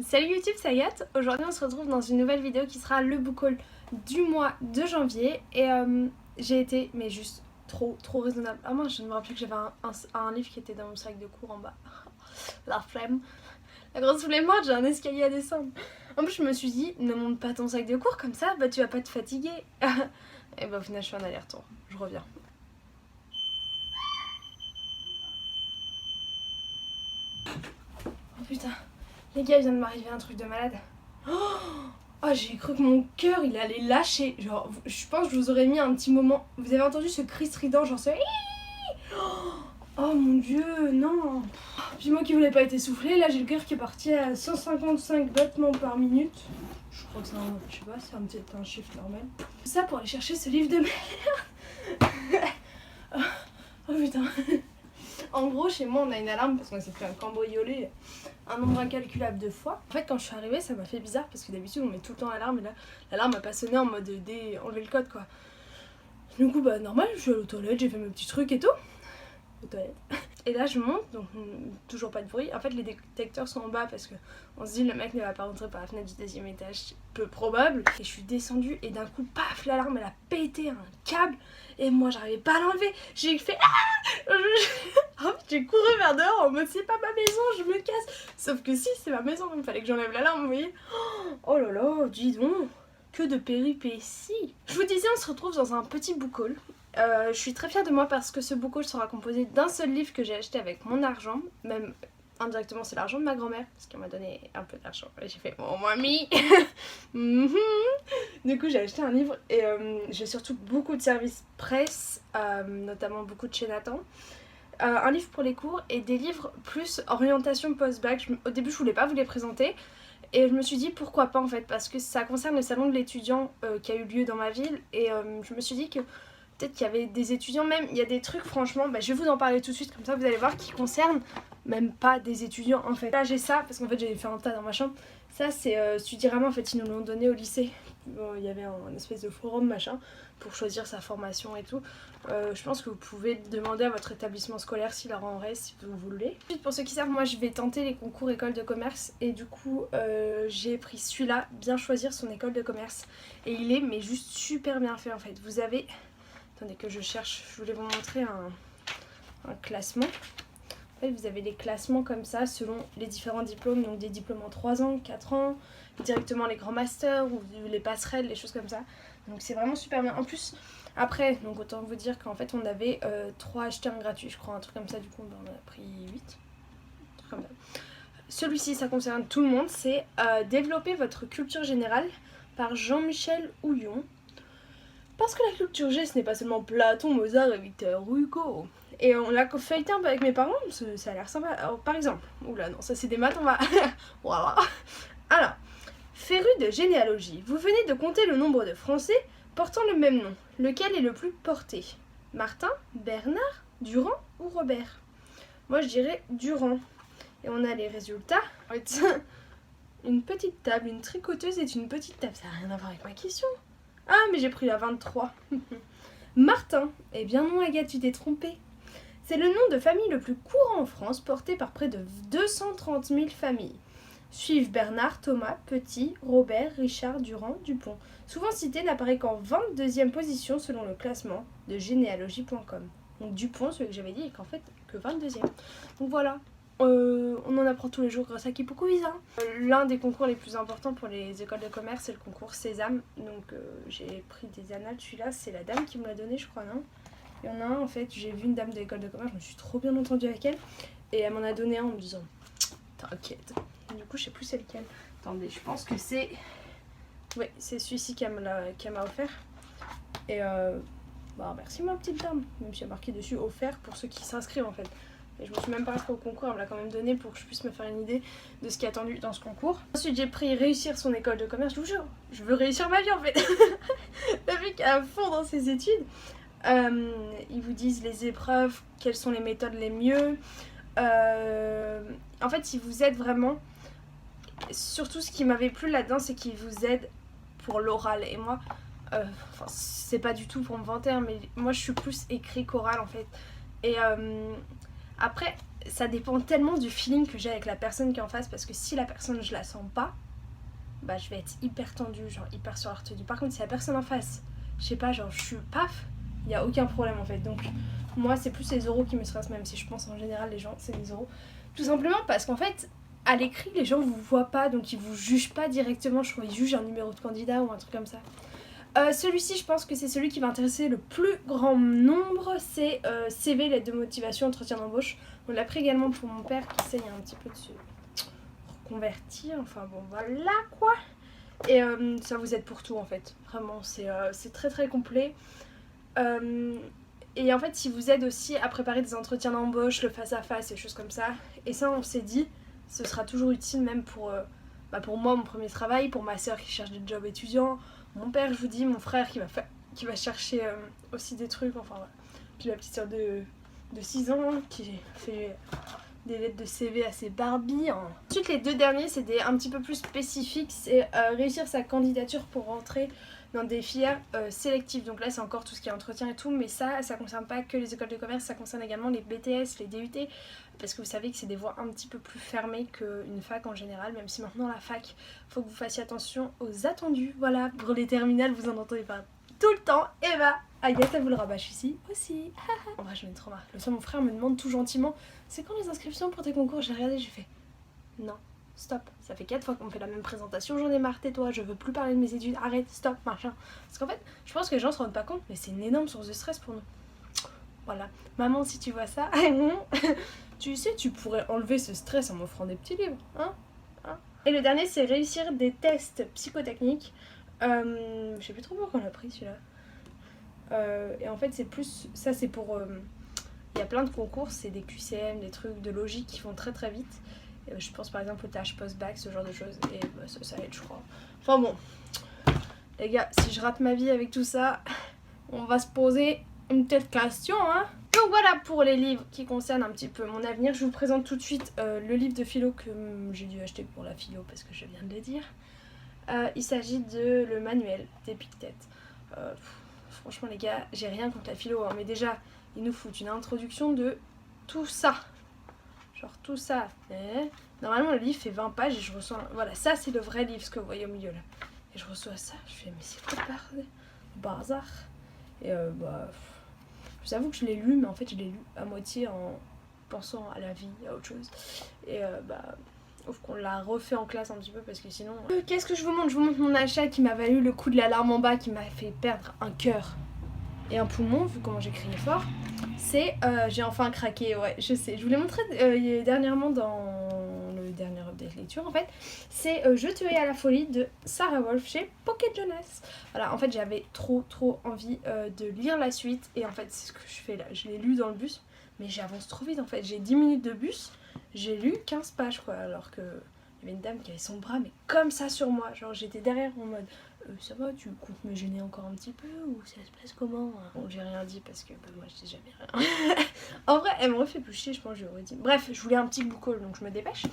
Salut YouTube, c'est Agathe. Aujourd'hui on se retrouve dans une nouvelle vidéo qui sera le book haul du mois de janvier. Et j'ai été, mais juste trop raisonnable. Ah moi je me rappelle que j'avais un livre qui était dans mon sac de cours en bas. La flemme. La grosse flemme morte, j'ai un escalier à descendre. En plus je me suis dit, ne monte pas ton sac de cours comme ça, bah tu vas pas te fatiguer. Et bah au final je fais un aller-retour, je reviens. Oh putain, les gars, il vient de m'arriver un truc de malade. Oh, j'ai cru que mon cœur il allait lâcher. Genre, je pense que je vous aurais mis un petit moment. Vous avez entendu ce cri strident, genre ce. Oh mon dieu, non. Puis moi qui voulais pas être essoufflée, là j'ai le cœur qui est parti à 155 battements par minute. Je crois que c'est un. Je sais pas, c'est peut-être un chiffre normal. Ça pour aller chercher ce livre de merde. Oh putain. En gros, chez moi, on a une alarme parce qu'on s'est fait cambrioler un nombre incalculable de fois. En fait, quand je suis arrivée, ça m'a fait bizarre parce que d'habitude, on met tout le temps l'alarme et là, l'alarme n'a pas sonné en mode enlever le code quoi. Du coup, bah normal, je suis allée aux toilettes, j'ai fait mes petits trucs et tout. Aux toilettes. Et là, je monte, donc toujours pas de bruit. En fait, les détecteurs sont en bas parce que on se dit le mec ne va pas rentrer par la fenêtre du deuxième étage, peu probable. Et je suis descendue et d'un coup, paf, l'alarme elle a pété un câble et moi j'arrivais pas à l'enlever. J'ai fait en fait, j'ai couru vers dehors en mode c'est pas ma maison, je me casse. Sauf que si, c'est ma maison, il fallait que j'enlève l'alarme, vous voyez. Oh là là, dis donc, que de péripéties. Je vous disais, on se retrouve dans un petit book haul. Je suis très fière de moi parce que ce book haul sera composé d'un seul livre que j'ai acheté avec mon argent. Même indirectement, c'est l'argent de ma grand-mère parce qu'elle m'a donné un peu d'argent. Et j'ai fait oh mamie. Du coup, j'ai acheté un livre et j'ai surtout beaucoup de services presse, notamment beaucoup de chez Nathan. Un livre pour les cours et des livres plus orientation post-bac. Au début, je voulais pas vous les présenter. Et je me suis dit pourquoi pas en fait, parce que ça concerne le salon de l'étudiant qui a eu lieu dans ma ville. Et je me suis dit que peut-être qu'il y avait des étudiants, même il y a des trucs franchement, bah, je vais vous en parler tout de suite, comme ça vous allez voir, qui concernent même pas des étudiants en fait. Là j'ai ça, parce qu'en fait j'ai fait un tas dans ma chambre. Ça c'est Studirama en fait, ils nous l'ont donné au lycée. Bon, il y avait un espèce de forum machin pour choisir sa formation et tout. Je pense que vous pouvez demander à votre établissement scolaire s'il leur en reste si vous voulez. Ensuite, pour ceux qui savent, moi je vais tenter les concours école de commerce et du coup j'ai pris celui-là, bien choisir son école de commerce. Et il est mais juste super bien fait en fait. Vous avez, attendez que je cherche, je voulais vous montrer un classement. En fait, vous avez les classements comme ça selon les différents diplômes, donc des diplômes en 3 ans, 4 ans, directement les grands masters ou les passerelles, les choses comme ça. Donc c'est vraiment super bien. En plus, après, donc autant vous dire qu'en fait on avait 3 acheteurs gratuits, je crois, un truc comme ça, du coup on a pris 8. Un truc comme ça. Celui-ci, ça concerne tout le monde, c'est Développer votre culture générale par Jean-Michel Houillon. Parce que la culture G, ce n'est pas seulement Platon, Mozart et Victor Hugo. Et on l'a feuilleté un peu avec mes parents, ça a l'air sympa. Alors, par exemple, oula non, ça c'est des maths, on va... Voilà. Alors, féru de généalogie, vous venez de compter le nombre de Français portant le même nom. Lequel est le plus porté? Martin, Bernard, Durand ou Robert? Moi je dirais Durand. Et on a les résultats. Une petite table, une tricoteuse est une petite table. Ça n'a rien à voir avec ma question. Ah, mais j'ai pris la 23. Martin. Eh bien non, Agathe, tu t'es trompée. C'est le nom de famille le plus courant en France, porté par près de 230 000 familles. Suivent Bernard, Thomas, Petit, Robert, Richard, Durand, Dupont. Souvent cité, n'apparaît qu'en 22e position selon le classement de généalogie.com. Donc Dupont, celui que j'avais dit, est qu'en fait que 22e. Donc voilà. On en apprend tous les jours grâce à Kipo Quiz. L'un des concours les plus importants pour les écoles de commerce, c'est le concours Sésame. Donc j'ai pris des annales. Celui-là, c'est la dame qui me l'a donné, je crois, non? Il y en a un, en fait, j'ai vu une dame de l'école de commerce, je me suis trop bien entendue avec elle. Et elle m'en a donné un en me disant t'inquiète. Du coup, je sais plus c'est lequel. Attendez, je pense que c'est... Oui, c'est celui-ci qu'elle m'a offert. Et bah merci ma petite dame. Même si il y a marqué dessus offert pour ceux qui s'inscrivent en fait. Et je me suis même pas inscrite au concours, elle me l'a quand même donné pour que je puisse me faire une idée de ce qui est attendu dans ce concours. Ensuite j'ai pris réussir son école de commerce, je vous jure, je veux réussir ma vie en fait. La vie qui est à fond dans ses études. Ils vous disent les épreuves, quelles sont les méthodes les mieux. En fait ils vous aident vraiment. Surtout ce qui m'avait plu là-dedans c'est qu'ils vous aident pour l'oral. Et moi, c'est pas du tout pour me vanter, mais moi je suis plus écrit qu'oral en fait. Et après, ça dépend tellement du feeling que j'ai avec la personne qui est en face, parce que si la personne je la sens pas, bah je vais être hyper tendue, genre hyper sur la retenue. Par contre si la personne en face, je sais pas, genre je suis paf, il y a aucun problème en fait. Donc moi c'est plus les oraux qui me stressent, même si je pense en général les gens c'est les oraux. Tout simplement parce qu'en fait à l'écrit les gens vous voient pas, donc ils vous jugent pas directement, je crois ils jugent un numéro de candidat ou un truc comme ça. Celui-ci je pense que c'est celui qui va intéresser le plus grand nombre, c'est CV, lettre de motivation, entretien d'embauche. On l'a pris également pour mon père qui essaye un petit peu de se reconvertir, enfin bon voilà quoi. Et ça vous aide pour tout en fait, vraiment c'est très très complet. Et en fait il vous aide aussi à préparer des entretiens d'embauche, le face à face et choses comme ça. Et ça on s'est dit, ce sera toujours utile même pour moi, mon premier travail, pour ma soeur qui cherche des jobs étudiants, mon père je vous dis, mon frère qui va chercher aussi des trucs, enfin voilà. Puis la petite soeur de 6 ans qui fait des lettres de CV assez Barbie. Ensuite les deux derniers c'est un petit peu plus spécifiques, c'est réussir sa candidature pour rentrer dans des filières sélectives. Donc là c'est encore tout ce qui est entretien et tout, mais ça concerne pas que les écoles de commerce, ça concerne également les BTS, les DUT, parce que vous savez que c'est des voies un petit peu plus fermées qu'une fac en général, même si maintenant la fac, faut que vous fassiez attention aux attendus. Voilà, pour les terminales vous en entendez pas tout le temps, et bah Agathe elle vous le rabâche ici aussi. En vrai j'en ai trop marre. Le soir mon frère me demande tout gentiment, c'est quand les inscriptions pour tes concours? J'ai regardé, j'ai fait non, stop, ça fait 4 fois qu'on me fait la même présentation, j'en ai marre, tais-toi, je veux plus parler de mes études, arrête, stop, machin. Parce qu'en fait, je pense que les gens se rendent pas compte, mais c'est une énorme source de stress pour nous. Voilà, maman si tu vois ça, tu sais, tu pourrais enlever ce stress en m'offrant des petits livres, hein. Et le dernier c'est réussir des tests psychotechniques. Je sais plus trop pourquoi on l'a pris celui-là. Et en fait c'est plus, ça c'est pour, il y a plein de concours, c'est des QCM, des trucs de logique qui vont très très vite. Je pense par exemple aux tâches post-bac, ce genre de choses, et bah, ça aide je crois. Enfin bon, les gars, si je rate ma vie avec tout ça, on va se poser une petite question, hein. Donc voilà pour les livres qui concernent un petit peu mon avenir. Je vous présente tout de suite le livre de philo que j'ai dû acheter pour la philo parce que je viens de le dire. Il s'agit de le manuel d'Épictète. Franchement les gars, j'ai rien contre la philo, hein, mais déjà ils nous foutent une introduction de tout ça. Genre tout ça. Normalement le livre fait 20 pages et je reçois... Voilà, ça c'est le vrai livre, ce que vous voyez au milieu là. Et je reçois ça, je fais mais c'est quoi le bazar. Et bah... Je vous avoue que je l'ai lu, mais en fait je l'ai lu à moitié en pensant à la vie, à autre chose. Et bah... Sauf qu'on l'a refait en classe un petit peu parce que sinon... Qu'est-ce que je vous montre? Je vous montre mon achat qui m'a valu le coup de l'alarme en bas, qui m'a fait perdre un cœur et un poumon, vu comment j'ai crié fort. C'est... j'ai enfin craqué, ouais, je sais. Je vous l'ai montré dernièrement dans le dernier update lecture, en fait. C'est Je te hais à la folie de Sarah Wolf chez Pocket Jonas. Voilà, en fait, j'avais trop envie de lire la suite. Et en fait, c'est ce que je fais là. Je l'ai lu dans le bus, mais j'avance trop vite, en fait. J'ai 10 minutes de bus. J'ai lu 15 pages quoi, alors que il y avait une dame qui avait son bras mais comme ça sur moi, genre j'étais derrière en mode ça va, tu comptes me gêner encore un petit peu ou ça se passe comment? Bon j'ai rien dit parce que bah, moi je dis jamais rien. En vrai elle me refait plus chier, je pense que je lui aurais dit. Bref, je voulais un petit book haul donc je me dépêche.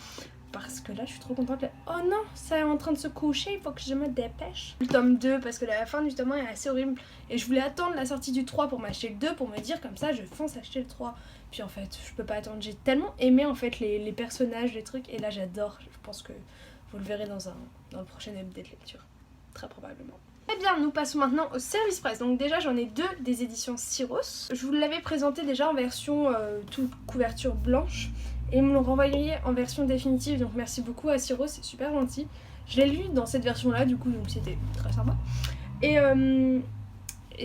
Parce que là je suis trop contente. Oh non, ça est en train de se coucher, il faut que je me dépêche. Le tome 2 parce que la fin du tome 1 est assez horrible. Et je voulais attendre la sortie du 3 pour m'acheter le 2 pour me dire comme ça je fonce acheter le 3. Puis en fait je peux pas attendre, j'ai tellement aimé en fait les personnages, les trucs. Et là j'adore, je pense que vous le verrez dans le prochain update lecture. Très probablement. Eh bien, nous passons maintenant au service presse. Donc déjà, j'en ai deux des éditions Syros. Je vous l'avais présenté déjà en version toute couverture blanche. Et ils me l'ont renvoyé en version définitive. Donc merci beaucoup à Syros, c'est super gentil. Je l'ai lu dans cette version-là, du coup, donc c'était très sympa. Et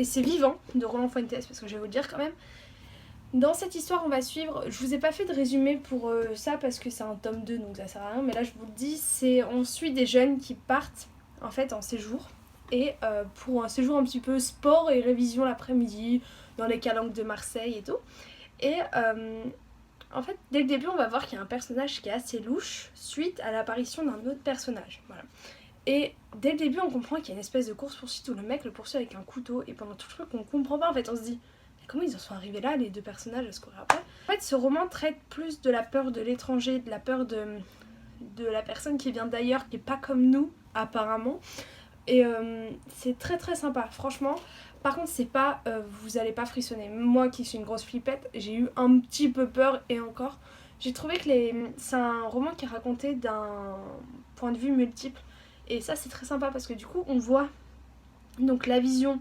c'est Vivant de Roland Fuentes, parce que je vais vous le dire quand même. Dans cette histoire, on va suivre... Je vous ai pas fait de résumé pour ça, parce que c'est un tome 2, donc ça sert à rien. Mais là, je vous le dis, on suit des jeunes qui partent en fait en séjour. Et pour un séjour un petit peu sport et révision l'après-midi dans les calanques de Marseille et tout. Et en fait dès le début on va voir qu'il y a un personnage qui est assez louche suite à l'apparition d'un autre personnage, voilà. Et dès le début on comprend qu'il y a une espèce de course-poursuite où le mec le poursuit avec un couteau. Et pendant tout le truc on comprend pas en fait, on se dit comment ils en sont arrivés là les deux personnages à se courir après. En fait ce roman traite plus de la peur de l'étranger, de la peur de la personne qui vient d'ailleurs, qui est pas comme nous apparemment. Et c'est très très sympa, franchement. Par contre, c'est pas, vous allez pas frissonner. Moi qui suis une grosse flippette, j'ai eu un petit peu peur et encore. j'ai trouvé que c'est un roman qui est raconté d'un point de vue multiple. Et ça c'est très sympa parce que du coup on voit donc la vision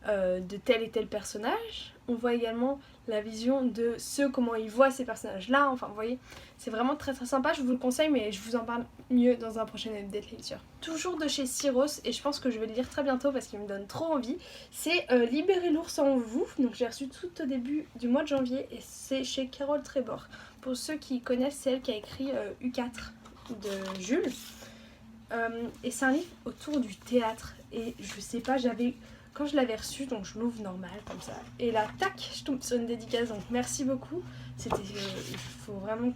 de tel et tel personnage. On voit également la vision de comment ils voient ces personnages-là. Enfin, vous voyez, c'est vraiment très très sympa. Je vous le conseille, mais je vous en parle mieux dans un prochain update lecture. Toujours de chez Syros, et je pense que je vais le lire très bientôt parce qu'il me donne trop envie. C'est Libérez l'ours en vous. Donc, j'ai reçu tout au début du mois de janvier, et c'est chez Carole Trébor. Pour ceux qui connaissent, c'est elle qui a écrit U4 de Jules. Et c'est un livre autour du théâtre. Et je sais pas, quand je l'avais reçu, donc je l'ouvre normal comme ça. Et là, tac, je tombe sur une dédicace. Donc merci beaucoup. Il faut vraiment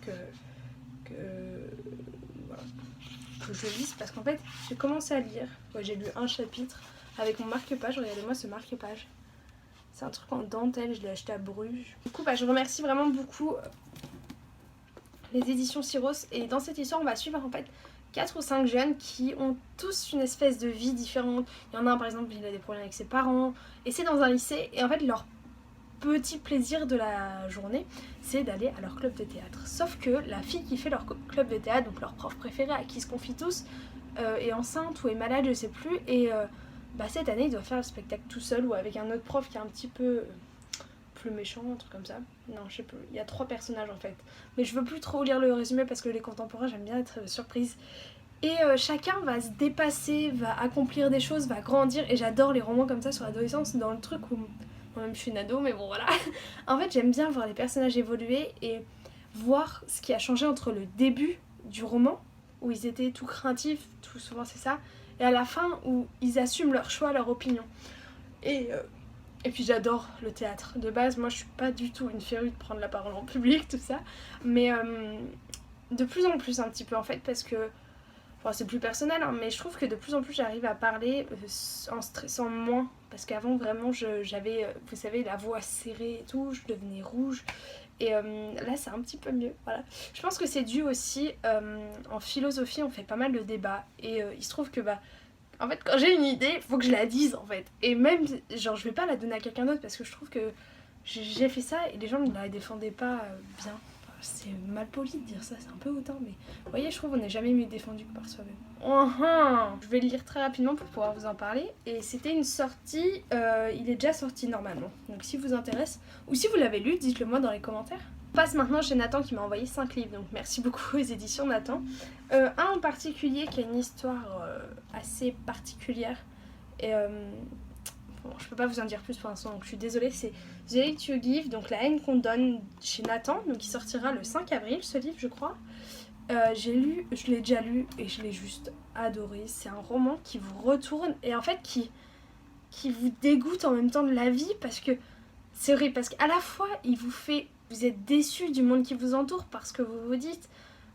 voilà, que je lise parce qu'en fait, j'ai commencé à lire. Ouais, j'ai lu un chapitre avec mon marque-page. Regardez-moi ce marque-page. C'est un truc en dentelle. Je l'ai acheté à Bruges. Du coup, je remercie vraiment beaucoup les éditions Syros. Et dans cette histoire, on va suivre en fait 4 ou 5 jeunes qui ont tous une espèce de vie différente. Il y en a un par exemple, il a des problèmes avec ses parents, et c'est dans un lycée, et en fait leur petit plaisir de la journée, c'est d'aller à leur club de théâtre. Sauf que la fille qui fait leur club de théâtre, donc leur prof préféré à qui ils se confient tous, est enceinte ou est malade, je sais plus, et cette année il doit faire le spectacle tout seul ou avec un autre prof qui est un petit peu plus méchant, un truc comme ça. Non, je sais plus. Il y a 3 personnages en fait. Mais je veux plus trop lire le résumé parce que les contemporains, j'aime bien être surprise. Et chacun va se dépasser, va accomplir des choses, va grandir. Et j'adore les romans comme ça sur l'adolescence, dans le truc où... Moi-même, je suis une ado, mais bon, voilà. En fait, j'aime bien voir les personnages évoluer et voir ce qui a changé entre le début du roman, où ils étaient tout craintifs, tout souvent c'est ça, et à la fin, où ils assument leur choix, leur opinion. Et puis j'adore le théâtre. De base, moi je suis pas du tout une férue de prendre la parole en public, tout ça. Mais de plus en plus un petit peu en fait, parce que... Enfin, c'est plus personnel, hein, mais je trouve que de plus en plus j'arrive à parler en stressant moins. Parce qu'avant vraiment j'avais, vous savez, la voix serrée et tout, je devenais rouge. Et là c'est un petit peu mieux, voilà. Je pense que c'est dû aussi, en philosophie on fait pas mal de débats. Et il se trouve que en fait, quand j'ai une idée, faut que je la dise en fait. Et même, genre, je vais pas la donner à quelqu'un d'autre parce que je trouve que j'ai fait ça et les gens ne la défendaient pas bien. Enfin, c'est mal poli de dire ça, c'est un peu hautain, mais vous voyez, je trouve qu'on n'est jamais mieux défendu que par soi-même. Je vais le lire très rapidement pour pouvoir vous en parler. Et c'était une sortie, il est déjà sorti normalement. Donc si vous intéresse, ou si vous l'avez lu, dites-le moi dans les commentaires. On passe maintenant chez Nathan qui m'a envoyé 5 livres, donc merci beaucoup aux éditions Nathan. Un en particulier qui a une histoire assez particulière. Et bon, je peux pas vous en dire plus pour l'instant, donc je suis désolée. C'est The Hate You Give, donc La haine qu'on donne chez Nathan, donc qui sortira le 5 avril, ce livre, je crois. Je l'ai déjà lu et je l'ai juste adoré. C'est un roman qui vous retourne et en fait qui vous dégoûte en même temps de la vie parce que c'est horrible. Parce qu'à la fois, vous êtes déçu du monde qui vous entoure parce que vous vous dites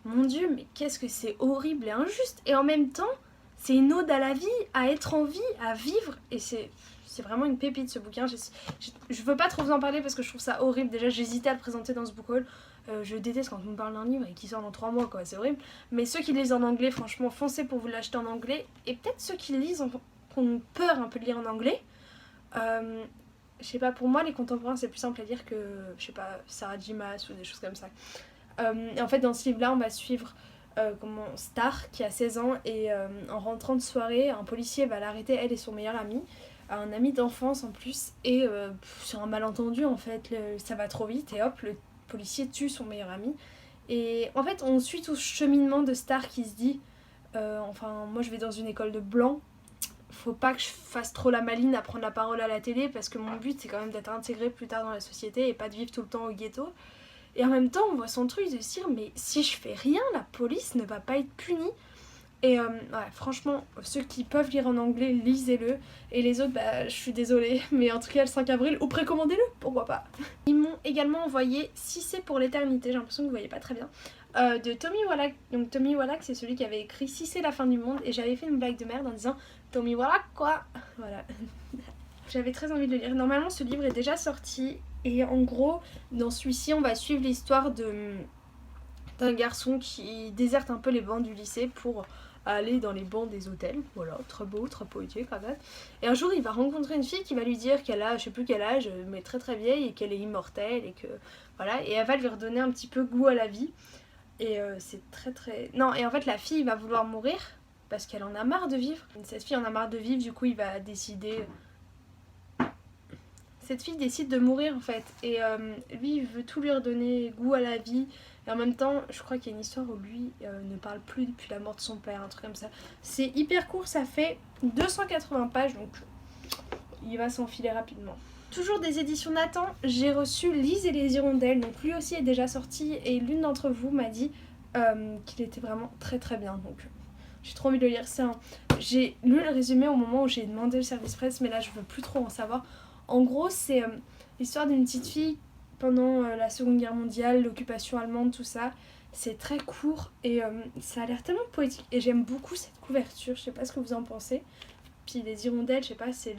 mon Dieu, mais qu'est-ce que c'est horrible et injuste. Et en même temps, c'est une ode à la vie, à être en vie, à vivre. Et c'est vraiment une pépite ce bouquin. Je veux pas trop vous en parler parce que je trouve ça horrible. Déjà, j'hésitais à le présenter dans ce book haul. Je déteste quand on me parle d'un livre et qu'il sort dans 3 mois, quoi. C'est horrible. Mais ceux qui lisent en anglais, franchement, foncez pour vous l'acheter en anglais. Et peut-être ceux qui lisent, qui ont peur un peu de lire en anglais. Je sais pas, pour moi, les contemporains, c'est plus simple à lire que, je sais pas, Sarah J. Maas ou des choses comme ça. Et en fait, dans ce livre-là, on va suivre Star, qui a 16 ans, et en rentrant de soirée, un policier va l'arrêter, elle et son meilleur ami, un ami d'enfance en plus, et sur un malentendu, en fait, ça va trop vite, et hop, le policier tue son meilleur ami. Et en fait, on suit tout ce cheminement de Star qui se dit, moi je vais dans une école de blancs, faut pas que je fasse trop la maline à prendre la parole à la télé parce que mon but c'est quand même d'être intégré plus tard dans la société et pas de vivre tout le temps au ghetto. Et en même temps on voit son truc de se dire mais si je fais rien la police ne va pas être punie. Et franchement ceux qui peuvent lire en anglais lisez-le et les autres je suis désolée mais en tout cas le 5 avril ou précommandez-le, pourquoi pas. Ils m'ont également envoyé Si c'est pour l'éternité, j'ai l'impression que vous voyez pas très bien, de Tommy Wallach. Donc Tommy Wallach c'est celui qui avait écrit Si c'est la fin du monde et j'avais fait une blague de merde en disant Tommy Wallach quoi. Voilà. J'avais très envie de le lire. Normalement ce livre est déjà sorti et en gros dans celui-ci on va suivre l'histoire d'un garçon qui déserte un peu les bancs du lycée pour aller dans les bancs des hôtels. Voilà, très beau, très poétique quand même. Et un jour il va rencontrer une fille qui va lui dire qu'elle a je sais plus quel âge mais très très vieille et qu'elle est immortelle et que Voilà, et elle va lui redonner un petit peu goût à la vie. Et c'est très très... Non, et en fait la fille va vouloir mourir parce qu'elle en a marre de vivre. Cette fille en a marre de vivre, du coup il va décider... Cette fille décide de mourir en fait. Et lui il veut tout lui redonner goût à la vie. Et en même temps, je crois qu'il y a une histoire où lui ne parle plus depuis la mort de son père, un truc comme ça. C'est hyper court, ça fait 280 pages, donc il va s'enfiler rapidement. Toujours des éditions Nathan, j'ai reçu Lise et les Hirondelles, donc lui aussi est déjà sorti et l'une d'entre vous m'a dit qu'il était vraiment très très bien, donc j'ai trop envie de le lire. J'ai lu le résumé au moment où j'ai demandé le service presse, mais là je veux plus trop en savoir. En gros c'est l'histoire d'une petite fille pendant la Seconde Guerre mondiale, l'occupation allemande, tout ça. C'est très court et ça a l'air tellement poétique et j'aime beaucoup cette couverture, je sais pas ce que vous en pensez. Puis les Hirondelles, je sais pas, c'est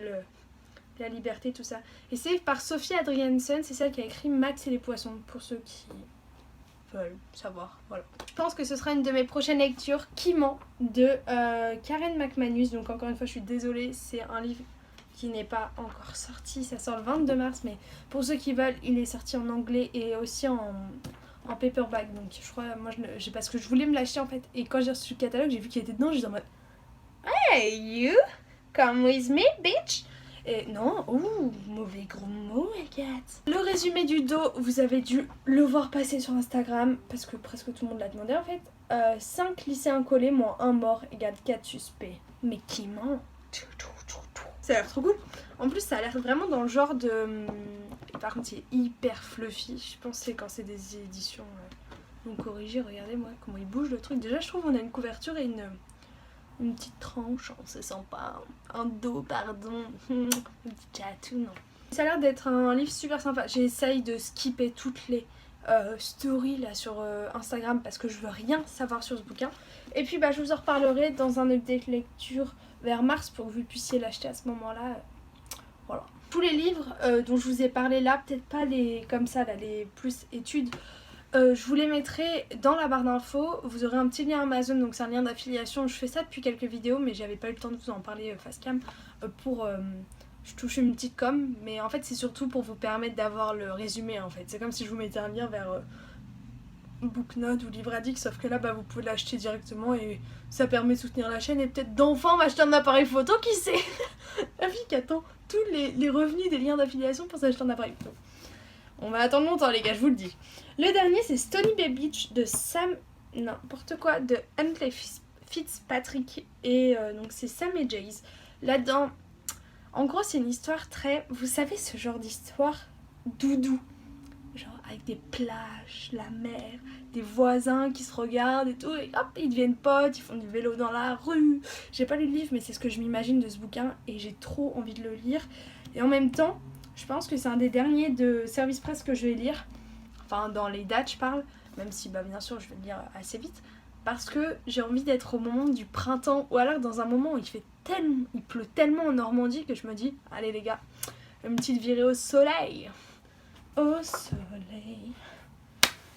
la liberté, tout ça. Et c'est par Sophie Adriansen, c'est celle qui a écrit Max et les poissons, pour ceux qui veulent savoir. Voilà. Je pense que ce sera une de mes prochaines lectures, Qui ment, de Karen McManus. Donc encore une fois, je suis désolée, c'est un livre qui n'est pas encore sorti. Ça sort le 22 mars, mais pour ceux qui veulent, il est sorti en anglais et aussi en paperback. Donc je crois, moi, parce que je voulais me l'acheter en fait. Et quand j'ai reçu le catalogue, j'ai vu qu'il était dedans, j'ai dit en mode Hey you, come with me, bitch. Et non, mauvais gros mot, Agathe. Le résumé du dos, vous avez dû le voir passer sur Instagram, parce que presque tout le monde l'a demandé en fait. 5 lycéens collés, moins 1 mort, égale 4 suspects. Mais qui ment? Ça a l'air trop cool. En plus, ça a l'air vraiment dans le genre de... Par contre, c'est hyper fluffy. Je pense que c'est quand c'est des éditions non corrigées. Regardez moi comment il bouge le truc. Déjà, je trouve qu'on a une couverture et une petite tranche, c'est sympa. Un dos, pardon. Un petit chatou, non. Ça a l'air d'être un livre super sympa. J'essaye de skipper toutes les stories là sur Instagram parce que je veux rien savoir sur ce bouquin. Et puis bah je vous en reparlerai dans un update lecture vers mars pour que vous puissiez l'acheter à ce moment-là. Voilà. Tous les livres dont je vous ai parlé là, peut-être pas les comme ça, là, les plus études. Je vous les mettrai dans la barre d'infos, vous aurez un petit lien Amazon, donc c'est un lien d'affiliation. Je fais ça depuis quelques vidéos mais j'avais pas eu le temps de vous en parler face cam pour... je touche une petite com, mais en fait c'est surtout pour vous permettre d'avoir le résumé en fait. C'est comme si je vous mettais un lien vers Booknote ou Livre Addict, sauf que là bah, vous pouvez l'acheter directement et ça permet de soutenir la chaîne et peut-être d'enfin m'acheter un appareil photo, qui sait. La fille qui attend tous les revenus des liens d'affiliation pour s'acheter un appareil photo. On va attendre longtemps les gars, je vous le dis. Le dernier c'est Stony Bay Beach de n'importe quoi, de Huntley Fitzpatrick et donc c'est Sam et Jace. Là-dedans, en gros c'est une histoire très, vous savez ce genre d'histoire doudou, genre avec des plages, la mer, des voisins qui se regardent et tout, et hop ils deviennent potes, ils font du vélo dans la rue. J'ai pas lu le livre mais c'est ce que je m'imagine de ce bouquin et j'ai trop envie de le lire. Et en même temps je pense que c'est un des derniers de Service Presse que je vais lire, enfin dans les dates je parle, même si bah bien sûr je vais le lire assez vite, parce que j'ai envie d'être au moment du printemps, ou alors dans un moment où il pleut tellement en Normandie que je me dis, allez les gars, une petite virée au soleil. Au soleil,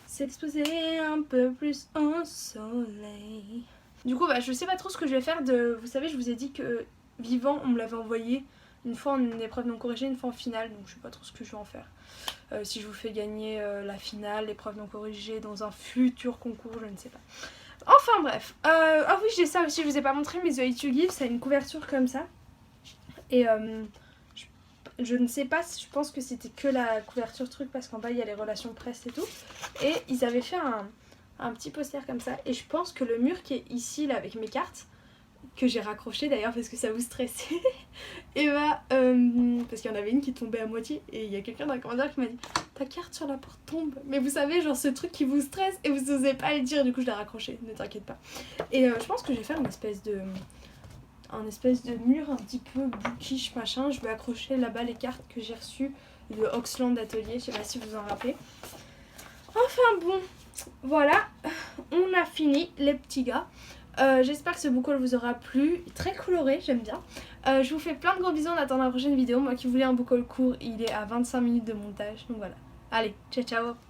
s'exposer un peu plus au soleil. Du coup bah je sais pas trop ce que je vais faire de... Vous savez je vous ai dit que Vivant on me l'avait envoyé une fois en épreuve non corrigée, une fois en finale, donc je sais pas trop ce que je vais en faire. Si je vous fais gagner la finale, l'épreuve non corrigée dans un futur concours, je ne sais pas. Enfin bref, ah oui j'ai ça aussi, je vous ai pas montré, mais The Hate You Give, ça a une couverture comme ça. Et je ne sais pas, je pense que c'était que la couverture truc, parce qu'en bas il y a les relations presse et tout. Et ils avaient fait un petit poster comme ça, et je pense que le mur qui est ici là avec mes cartes, que j'ai raccroché d'ailleurs parce que ça vous stressait, et bah parce qu'il y en avait une qui tombait à moitié et il y a quelqu'un dans le commentaire qui m'a dit ta carte sur la porte tombe, mais vous savez genre ce truc qui vous stresse et vous osez pas le dire, du coup je l'ai raccroché, ne t'inquiète pas. Et je pense que je vais faire une espèce de mur un petit peu bookish machin. Je vais accrocher là-bas les cartes que j'ai reçues de Oxland Atelier, je sais pas si vous en rappelez. Enfin bon, voilà, on a fini les petits gars. J'espère que ce book haul vous aura plu, très coloré, j'aime bien. Je vous fais plein de gros bisous en attendant la prochaine vidéo. Moi qui voulais un book haul court, il est à 25 minutes de montage, donc voilà. Allez, ciao ciao.